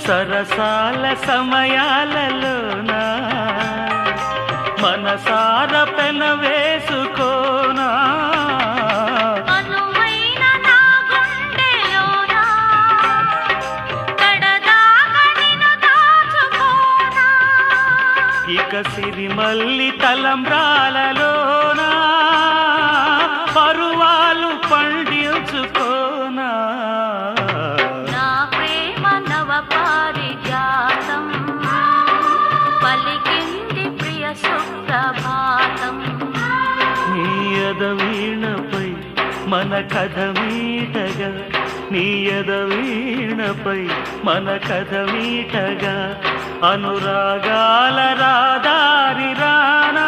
సరసాల సమయాలలోన మనసార పెన వేసుకోనా అనువైన నా గుండెలోన కడదాకా నిన్ను దాచుకోనా ఇక సిరిమల్లి తలంబ్రాలలోన పరువాలు పండించుకోనా నా ప్రేమ నవ పారిజాతం పలికింది ప్రియ సుప్రభాతం నీ ఎదవీణపై మన కథ మీటగా నీ ఎదవీణపై మన కథ మీటగా అనురాగాల రాదారి రానా